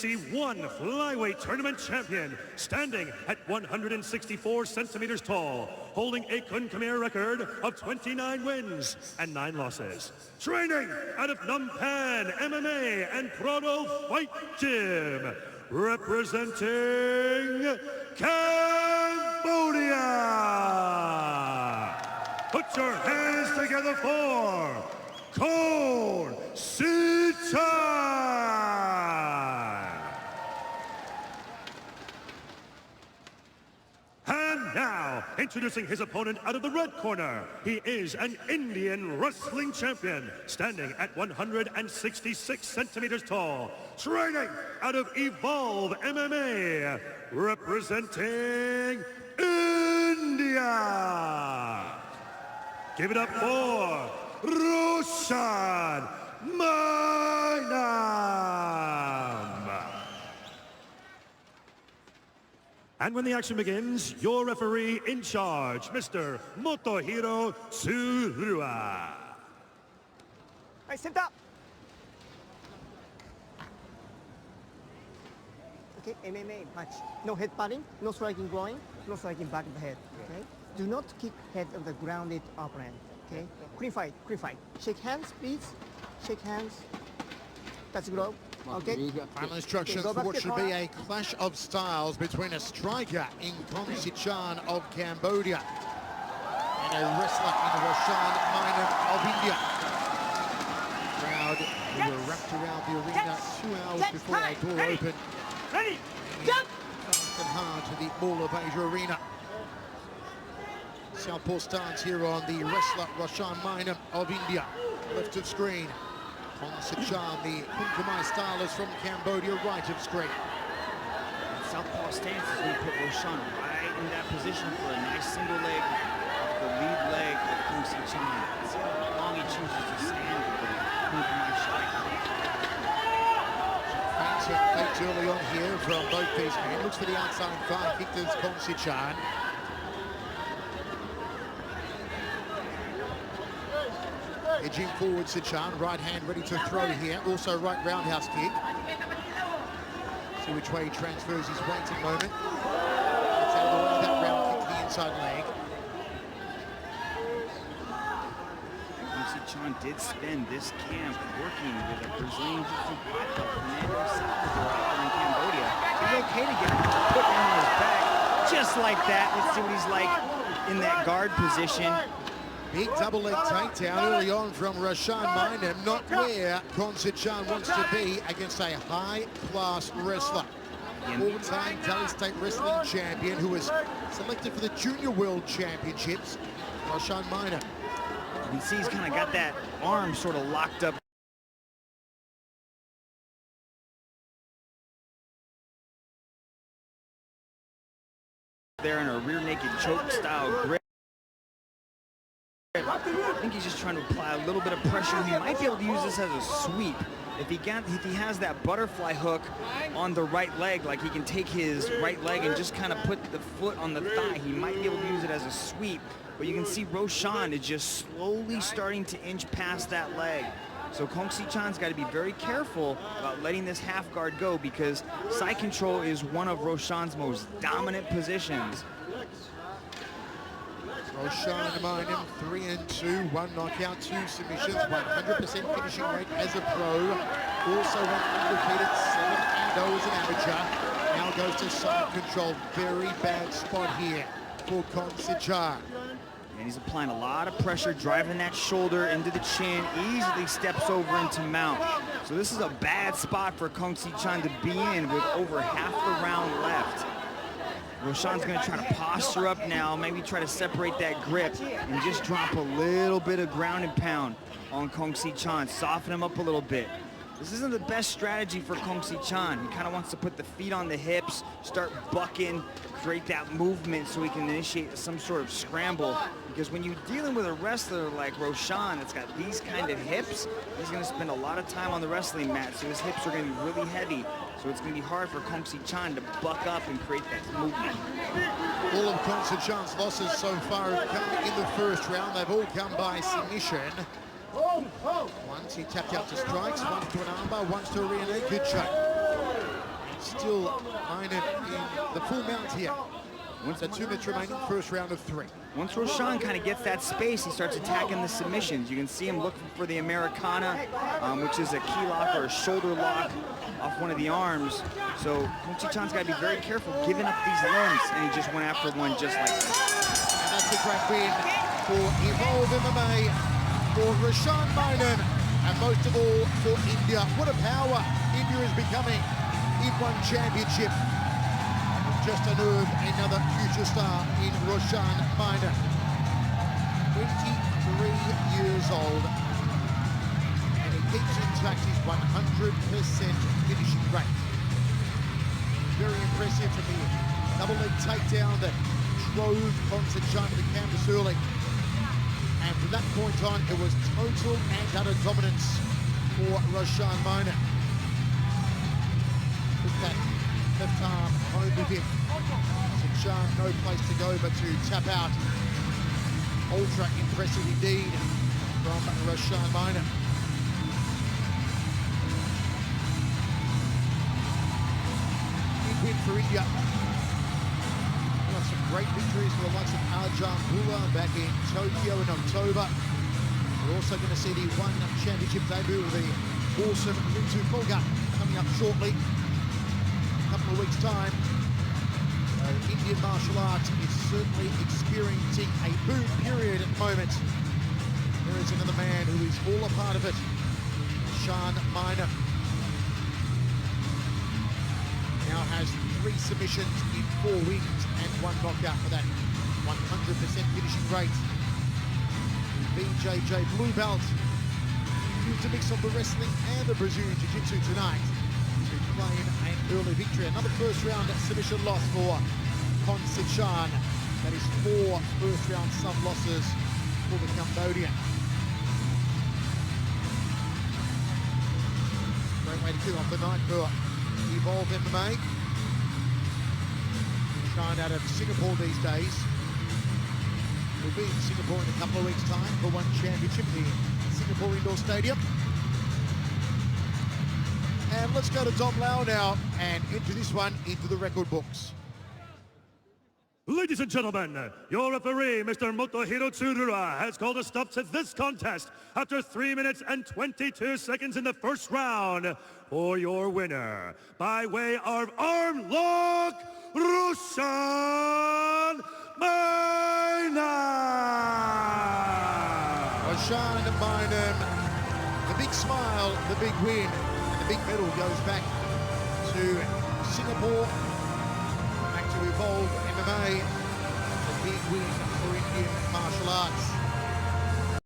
UFC 1 flyweight tournament champion, standing at 164 centimeters tall, holding a Khun record of 29 wins and 9 losses. Training out of Nampan MMA and Proto Fight Gym, representing Cambodia. Put your hands together for Khun Sichan. And now, introducing his opponent out of the red corner, he is an Indian wrestling champion, standing at 166 centimeters tall, training out of Evolve MMA, representing India. Give it up for Roshanmainam. And when the action begins, your referee in charge, Mr. Motohiro Tsurua. Hey, sit up. Okay, MMA match. No head patting, no striking groin, no striking back of the head. Okay. Do not kick head of the grounded opponent. Okay. Clean fight, clean fight. Shake hands, please. Shake hands. That's a glove. Okay. Final instructions for what should be a clash of styles between a striker in Khun Sichan of Cambodia and a wrestler in Roshanmainam of India. Crowd who were wrapped around the arena 2 hours before our door opened. Ready, jump! Fast and hard to the Mall of Asia arena. Southpaw stance here on the wrestler Roshanmainam of India. Left of screen. Khun Sichan, the Khun stylist from Cambodia, right of screen. Southpaw stance is going to put Roshan right in that position for a nice single leg, the lead leg of Khun Sichan. See how long he chooses to stand with the Khun strike. Fakes early on here from both these men. Looks for the outside far kick to Khun Sichan. Edging forward, Sichan, right hand ready to throw here. Also right roundhouse kick. See which way he transfers his weight at the moment. Gets out of the way of that round kick to the inside leg. Khun Sichan did spend this camp working with a Brazilian Jiu-Jitsu black belt, Fernando Salvador, out in Cambodia. It's okay to get him put down on his back, just like that. Let's see what he's like in that guard position. Big double leg takedown early on from Roshanmainam, not where Khun Sichan wants to be against a high-class wrestler. All-time Delhi State Wrestling champion who was selected for the Junior World Championships, Roshanmainam. You can see he's kind of got that arm sort of locked up. There in a rear naked choke style grip. I think he's just trying to apply a little bit of pressure. He might be able to use this as a sweep. If he has that butterfly hook on the right leg, like he can take his right leg and just kind of put the foot on the thigh, he might be able to use it as a sweep. But you can see Roshan is just slowly starting to inch past that leg. So Khun Sichan's got to be very careful about letting this half guard go, because side control is one of Roshan's most dominant positions. Roshanmainam 3-2, 1 knockout, 2 submissions, 100% finishing rate as a pro. Also went undefeated, 7-0 as an amateur. Now goes to side control. Very bad spot here for Khun Sichan. And he's applying a lot of pressure, driving that shoulder into the chin, easily steps over into mount. So this is a bad spot for Khun Sichan to be in with over half the round left. Roshan's going to try to posture up now, maybe try to separate that grip and just drop a little bit of ground and pound on Khun Sichan, soften him up a little bit. This isn't the best strategy for Khun Sichan. He kind of wants to put the feet on the hips, start bucking, create that movement so he can initiate some sort of scramble. Because when you're dealing with a wrestler like Roshan that's got these kind of hips, he's going to spend a lot of time on the wrestling mat, so his hips are going to be really heavy. So it's going to be hard for Khun Sichan to buck up and create that movement. All of Khun Sichan's losses so far have come in the first round. They've all come by submission. Once he tapped out to strikes, once to an armbar, once to a rear naked choke. still Mainam in the full mount here. So 2 minutes remaining, first round of 3. Once Roshan kind of gets that space, he starts attacking the submissions. You can see him looking for the Americana, which is a key lock or a shoulder lock off one of the arms. So Khun Sichan's got to be very careful giving up these limbs, and he just went after one just like that. And that's a great win for Evolve MMA, for Roshanmainam, and most of all for India. What a power India is becoming in one championship. Just unearthed another future star in Roshanmainam. 23 years old, and he keeps intact his 100% finishing rate. Very impressive from the double-leg takedown that drove Khun Sichan to the canvas early. And from that point on, it was total and utter dominance for Roshanmainam. With that left arm home with him. Sichan, no place to go but to tap out. Ultra impressive indeed from Roshanmainam. Big win for India. Some great victories for the likes of Arjan Bula back in Tokyo in October. We're also going to see the One Championship debut of the awesome Rintu Polga coming up shortly. A couple of weeks' time. Indian martial arts is certainly experiencing a boom period at the moment. There is another man who is all a part of it, Roshanmainam. Now has 3 submissions in 4 wins and 1 knockout for that 100% finishing rate. BJJ blue belt used to mix of the wrestling and the Brazilian Jiu-Jitsu tonight to claim an early victory. Another first round submission loss for Khun Sichan. That is 4 first round sub losses for the Cambodian. Great way to kick off the night for Evolve MMA. Shine out of Singapore these days. We'll be in Singapore in a couple of weeks' time for One Championship, the Singapore Indoor Stadium. And let's go to Dom Lau now and enter this one into the record books. Ladies and gentlemen, your referee, Mr. Motohiro Tsurura, has called a stop to this contest after 3 minutes and 22 seconds in the first round. For your winner, by way of arm lock, Roshanmainam! Roshanmainam, the big smile, the big win, and the big medal goes back to Singapore